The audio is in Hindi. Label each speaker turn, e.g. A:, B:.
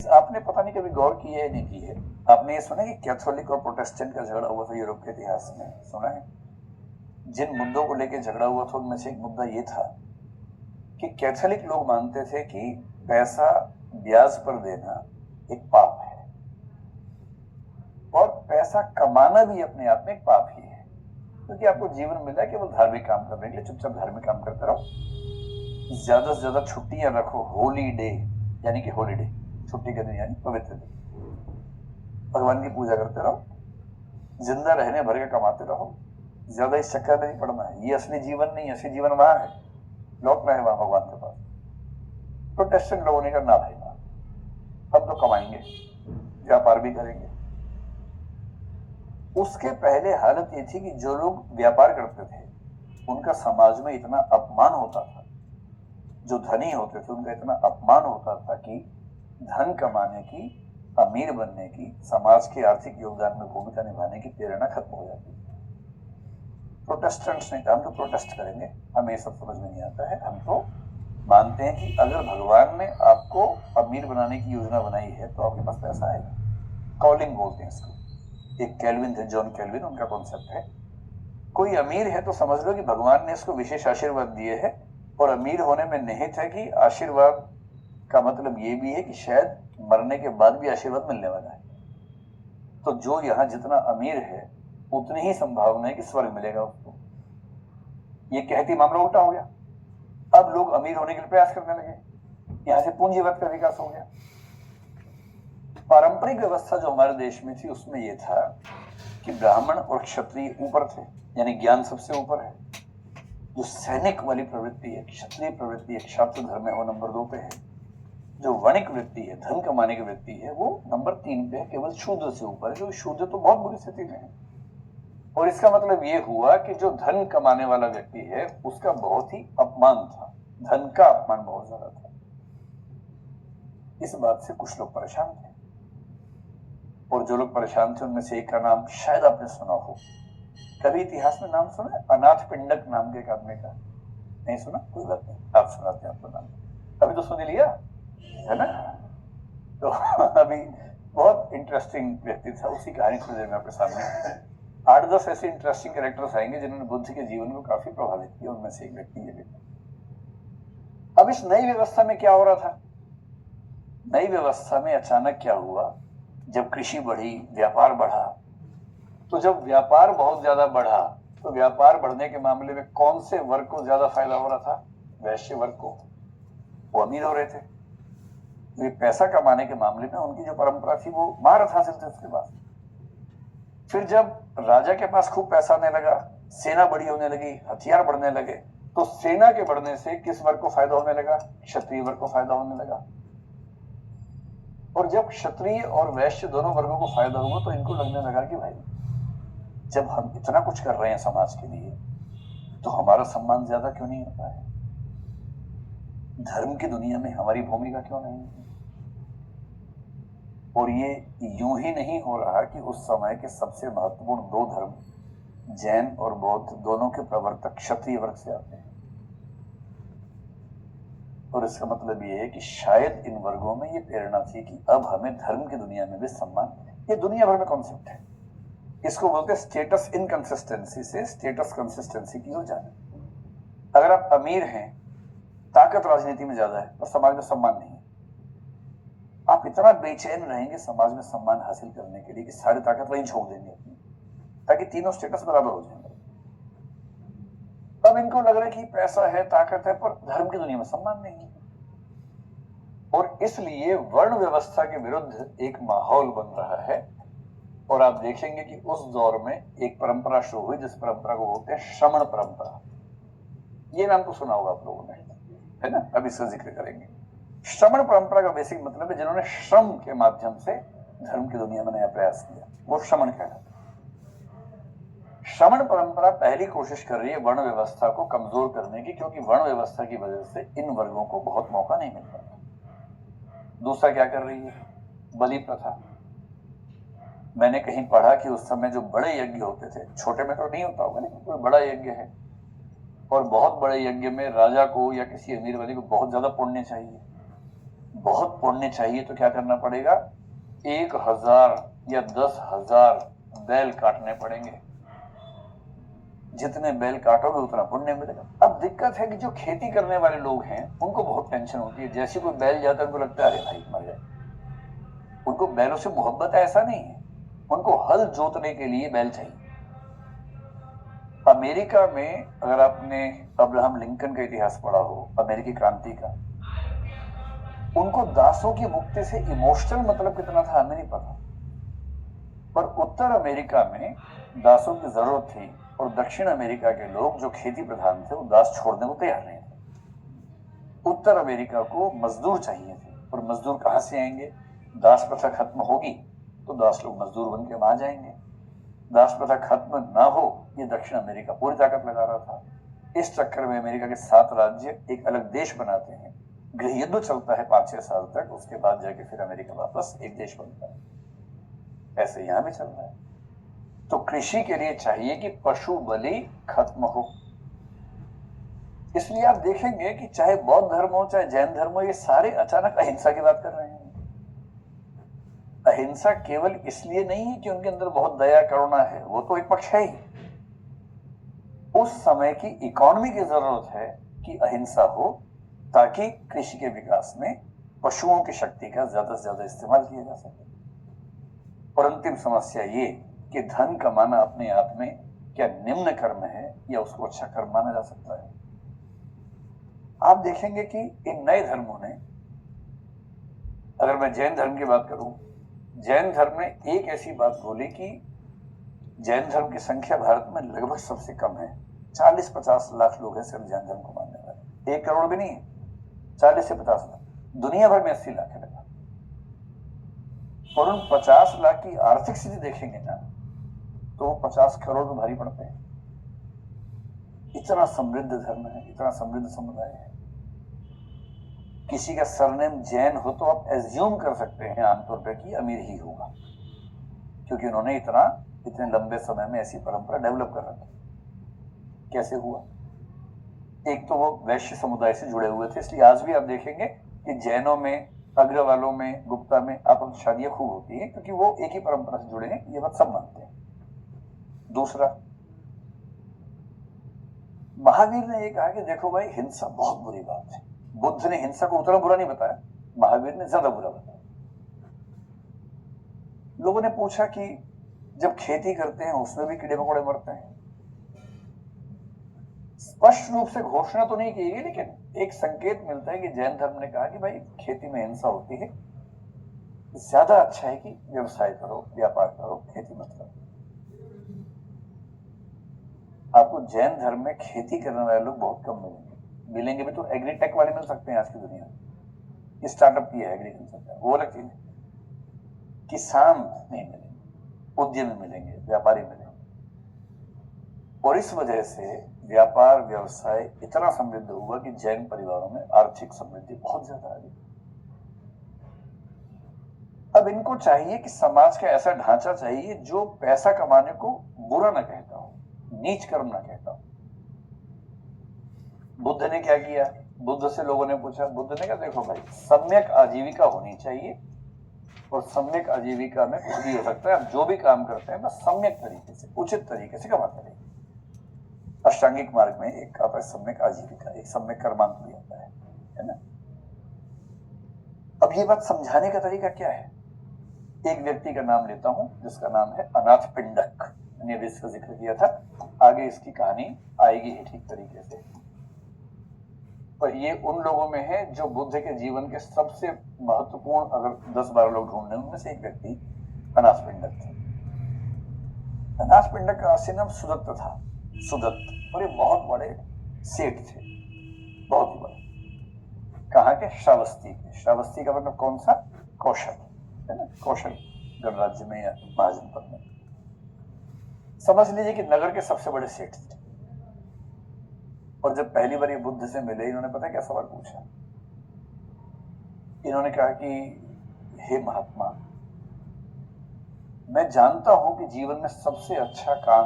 A: आपने पता नहीं कभी गौर किया है नहीं की है, आपने ये सुना है कि कैथोलिक और प्रोटेस्टेंट का झगड़ा हुआ था यूरोप के इतिहास में? सुना है? जिन मुद्दों को लेकर झगड़ा हुआ था उनमें से एक मुद्दा ये था कि कैथोलिक लोग मानते थे कि पैसा ब्याज पर देना एक पाप है और पैसा कमाना भी अपने आप में एक पाप ही है, क्योंकि आपको जीवन मिला है कि वो धार्मिक काम करने के लिए, चुपचाप धार्मिक काम करते रहो, ज्यादा से ज्यादा छुट्टियां रखो, होली डे यानी कि हॉलीडे, छुट्टी का दिन यानी पवित्र दिन, भगवान की पूजा करते रहो, जिंदा रहने भर के कमाते रहो, ज्यादा इस चक्कर में नहीं पड़ना है, ये असली जीवन नहीं, असली जीवन वहां है, लौटना है वहां भगवान के पास। प्रोटेस्टेंट लोगों ने कहा ना भाई ना, हम तो कमाएंगे, व्यापार भी करेंगे। उसके पहले हालत ये थी कि जो लोग व्यापार करते थे उनका समाज में इतना अपमान होता था, जो धनी होते थे उनका इतना अपमान होता था कि धन कमाने की, अमीर बनने की, समाज के आर्थिक योगदान में भूमिका निभाने की प्रेरणा खत्म हो जाती है। प्रोटेस्टेंट्स ने कहा हम तो प्रोटेस्ट करेंगे, हमें ये सब समझ में नहीं आता है, हम तो मानते हैं कि अगर भगवान ने आपको अमीर बनाने की योजना बनाई है तो आपके पास पैसा आएगा। कॉलिंग बोलते हैं इसको, एक कैल्विन थे, जॉन कैल्विन, उनका कॉन्सेप्ट है, कोई अमीर है तो समझ लो कि भगवान ने इसको विशेष आशीर्वाद दिए है, और अमीर होने में निहित है कि आशीर्वाद का मतलब ये भी है कि शायद मरने के बाद भी आशीर्वाद मिलने वाला है। तो जो यहाँ जितना अमीर है उतनी ही संभावना है कि स्वर्ग मिलेगा उसको। ये कहती मामला उल्टा हो गया, अब लोग अमीर होने के लिए प्रयास करने लगे, यहां से पूंजीवाद का विकास हो गया। पारंपरिक व्यवस्था जो हमारे देश में थी उसमें यह था कि ब्राह्मण और क्षत्रिय ऊपर थे, यानी ज्ञान सबसे ऊपर है। जो सैनिक वाली प्रवृत्ति है, क्षत्रिय प्रवृत्ति है, क्षात्र धर्म है, वो नंबर 2 पे है। जो वणिक वृत्ति है, धन कमाने की वृत्ति है, वो नंबर 3 पे है, केवल शूद्र से ऊपर है। जो शूद्र तो बहुत बुरी स्थिति में है, और इसका मतलब ये हुआ कि जो धन कमाने वाला व्यक्ति है उसका बहुत ही अपमान था, धन का अपमान बहुत ज्यादा था। इस बात से कुछ लोग परेशान थे, और जो लोग परेशान थे उनमें से एक का नाम शायद आपने सुना हो, कभी इतिहास में नाम सुना? अनाथ पिंडक नाम के एक आदमी का। नहीं सुना? कोई बात नहीं, आप सुनाते हैं आपको नाम, अभी तो सुन लिया है ना। तो अभी बहुत इंटरेस्टिंग व्यक्ति था, उसी कहानी थोड़ी देर में आपके सामने 8-10 ऐसे इंटरेस्टिंग कैरेक्टर्स आएंगे जिन्होंने बुद्ध के जीवन को काफी प्रभावित किया, उनमें से एक व्यक्ति ये भी। अब इस नई व्यवस्था में क्या हो रहा था? नई व्यवस्था में अचानक क्या हुआ, जब कृषि बढ़ी, व्यापार बढ़ा, तो जब व्यापार बहुत ज्यादा बढ़ा तो व्यापार बढ़ने के मामले में कौन से वर्ग को ज्यादा फायदा हो रहा था? वैश्य वर्ग को, वो अमीर हो रहे थे। ये पैसा कमाने के मामले में उनकी जो परंपरा थी वो महारथ हासिल थी उसके पास। फिर जब राजा के पास खूब पैसा आने लगा, सेना बड़ी होने लगी, हथियार बढ़ने लगे, तो सेना के बढ़ने से किस वर्ग को फायदा होने लगा? क्षत्रिय वर्ग को फायदा होने लगा। और जब क्षत्रिय और वैश्य दोनों वर्गों को फायदा हुआ तो इनको लगने लगा कि भाई जब हम इतना कुछ कर रहे हैं समाज के लिए तो हमारा सम्मान ज्यादा क्यों नहीं होता है? धर्म की दुनिया में हमारी भूमिका क्यों नहीं है? और ये यूं ही नहीं हो रहा कि उस समय के सबसे महत्वपूर्ण 2 धर्म, जैन और बौद्ध, दोनों के प्रवर्तक क्षत्रिय वर्ग से आते हैं। और इसका मतलब ये है कि शायद इन वर्गों में ये प्रेरणा थी कि अब हमें धर्म की दुनिया में भी सम्मान, ये दुनिया भर में कॉन्सेप्ट है, इसको बोलते हैं स्टेटस इनकंसिस्टेंसी से स्टेटस कंसिस्टेंसी की ओर जाना। अगर आप अमीर हैं, ताकत राजनीति में ज्यादा है और समाज में सम्मान नहीं है, आप इतना बेचैन रहेंगे समाज में सम्मान हासिल करने के लिए कि सारी ताकत वहीं झोंक देंगे अपनी, ताकि तीनों स्टेटस बराबर हो जाएंगे। अब इनको लग रहा है कि पैसा है, ताकत है, पर धर्म की दुनिया में सम्मान नहीं है, और इसलिए वर्ण व्यवस्था के विरुद्ध एक माहौल बन रहा है। और आप देखेंगे कि उस दौर में एक परंपरा शुरू हुई जिस परंपरा को बोलते हैं श्रमण परंपरा। ये नाम तो सुना होगा आप लोगों ने, है ना? अब इसका जिक्र करेंगे। श्रमण परंपरा का बेसिक मतलब है जिन्होंने श्रम के माध्यम से धर्म की दुनिया में नया प्रयास किया, वो श्रमण कहलाता है। श्रमण परंपरा पहली कोशिश कर रही है वर्ण व्यवस्था को कमजोर करने की, क्योंकि वर्ण व्यवस्था की वजह से इन वर्गों को बहुत मौका नहीं मिल पाता। दूसरा क्या कर रही है? बलि प्रथा। मैंने कहीं पढ़ा कि उस समय जो बड़े यज्ञ होते थे, छोटे में तो नहीं होता होगा, लेकिन कोई बड़ा यज्ञ है और बहुत बड़े यज्ञ में राजा को या किसी अमीर वाले को बहुत ज्यादा पुण्य चाहिए, बहुत पुण्य चाहिए तो क्या करना पड़ेगा, 1000 या 10,000 बैल काटने पड़ेंगे। जितने बैल काटोगे उतना पुण्य मिलेगा। अब दिक्कत है कि जो खेती करने वाले लोग हैं उनको बहुत टेंशन होती है। जैसे कोई बैल जाता है उनको लगता है अरे भाई मर जाए। उनको बैलों से मोहब्बत ऐसा नहीं है, उनको हल जोतने के लिए बैल चाहिए। अमेरिका में अगर आपने अब्राहम लिंकन का इतिहास पढ़ा हो, अमेरिकी क्रांति का, उनको दासों की मुक्ति से इमोशनल मतलब कितना था हमें नहीं पता, पर उत्तर अमेरिका में दासों की जरूरत थी और दक्षिण अमेरिका के लोग जो खेती प्रधान थे वो दास छोड़ने को तैयार नहीं थे। उत्तर अमेरिका को मजदूर चाहिए थे, और मजदूर कहां से आएंगे, दास प्रथा खत्म होगी तो दास लोग मजदूर बन के वहां जाएंगे। दास प्रथा खत्म ना हो ये दक्षिण अमेरिका पूरी ताकत लगा रहा था। इस चक्कर में अमेरिका के 7 राज्य एक अलग देश बनाते हैं। गृह युद्ध चलता है 5-6 साल तक, उसके बाद जाके फिर अमेरिका वापस एक देश बनता है। ऐसे यहां भी चल रहा है। तो कृषि के लिए चाहिए कि पशु बलि खत्म हो। इसलिए आप देखेंगे कि चाहे बौद्ध धर्म हो चाहे जैन धर्म हो, ये सारे अचानक अहिंसा की बात कर रहे हैं। अहिंसा केवल इसलिए नहीं है कि उनके अंदर बहुत दया करुणा है, वो तो एक पक्ष है ही। उस समय की इकोनॉमी की जरूरत है कि अहिंसा हो, ताकि कृषि के विकास में पशुओं की शक्ति का ज्यादा से ज्यादा इस्तेमाल किया जा सके। और अंतिम समस्या ये कि धन कमाना अपने आप में क्या निम्न कर्म है या उसको अच्छा कर्म माना जा सकता है। आप देखेंगे कि इन नए धर्मों ने, अगर मैं जैन धर्म की बात करूं, जैन धर्म ने एक ऐसी बात बोली कि जैन धर्म की संख्या भारत में लगभग सबसे कम है। 40-50 लाख लोग हैं सिर्फ जैन धर्म को मानने वाले, 1 करोड़ भी नहीं है, 40 से 50 लाख। दुनिया भर में 80 लाख है लगभग। और उन 50 लाख की आर्थिक स्थिति देखेंगे ना तो 50 करोड़ में भारी पड़ते हैं। इतना समृद्ध धर्म है, इतना समृद्ध समुदाय है। किसी का सरनेम जैन हो तो आप एज्यूम कर सकते हैं आमतौर पर कि अमीर ही होगा, क्योंकि उन्होंने इतने लंबे समय में ऐसी परंपरा डेवलप कर रखी। कैसे हुआ, एक तो वो वैश्य समुदाय से जुड़े हुए थे, इसलिए आज भी आप देखेंगे कि जैनों में, अग्रवालों में, गुप्ता में आपस शादियां खूब होती है, क्योंकि वो एक ही परंपरा से जुड़े हैं, ये बात सब मानते हैं। दूसरा, महावीर ने ये कहा कि देखो भाई हिंसा बहुत बुरी बात है। बुद्ध ने हिंसा को उतना बुरा नहीं बताया, महावीर ने ज्यादा बुरा बताया। लोगों ने पूछा कि जब खेती करते हैं उसमें भी कीड़े मकोड़े मरते हैं। स्पष्ट रूप से घोषणा तो नहीं की गई, लेकिन एक संकेत मिलता है कि जैन धर्म ने कहा कि भाई खेती में हिंसा होती है, ज्यादा अच्छा है कि व्यवसाय करो, व्यापार करो, खेती मत करो। आपको जैन धर्म में खेती करने वाले लोग बहुत कम मिलेंगे भी तो एग्रीटेक वाले मिल सकते हैं आज की दुनिया में। स्टार्टअप किया है एग्रीकल्चर का, वो अलग चीज है। किसान नहीं मिलेंगे, उद्यमी मिलेंगे, व्यापारी मिलेंगे। और इस वजह से व्यापार व्यवसाय इतना समृद्ध हुआ कि जैन परिवारों में आर्थिक समृद्धि बहुत ज्यादा आ गई। अब इनको चाहिए कि समाज का ऐसा ढांचा चाहिए जो पैसा कमाने को बुरा ना कहता हो, नीच कर्म ना कहता हो। बुद्ध ने क्या किया, बुद्ध से लोगों ने पूछा, बुद्ध ने कहा देखो भाई सम्यक आजीविका होनी चाहिए, और सम्यक आजीविका में कुछ भी हो सकता है। आप जो भी काम करते हैं बस सम्यक तरीके से, उचित तरीके से कमाते रहिए। अष्टांगिक मार्ग में एक आता है सम्यक आजीविका, एक सम्यक कर्मांक भी आता है ना। अब ये बात समझाने का तरीका क्या है, एक व्यक्ति का नाम लेता हूं जिसका नाम है अनाथ पिंडक। मैंने अभी इसका जिक्र किया था, आगे इसकी कहानी आएगी ही ठीक तरीके से। पर ये उन लोगों में है जो बुद्ध के जीवन के सबसे महत्वपूर्ण, अगर 10-12 लोग ढूंढने उनमें से एक व्यक्ति अनाथ पिंडक थे। अनाथ पिंडक का असली नाम सुदत्त था, सुदत्त। और ये बहुत बड़े सेठ थे, बहुत ही बड़े। कहाँ के, श्रावस्ती के। श्रावस्ती का मतलब कौन सा, कौशल है ना, कौशल गणराज्य में या महाजनपद में। समझ लीजिए कि नगर के सबसे बड़े सेठ थे। और जब पहली बार ये बुद्ध से मिले, इन्होंने पता क्या सवाल पूछा। इन्होंने कहा कि हे महात्मा, मैं जानता हूं कि जीवन में सबसे अच्छा काम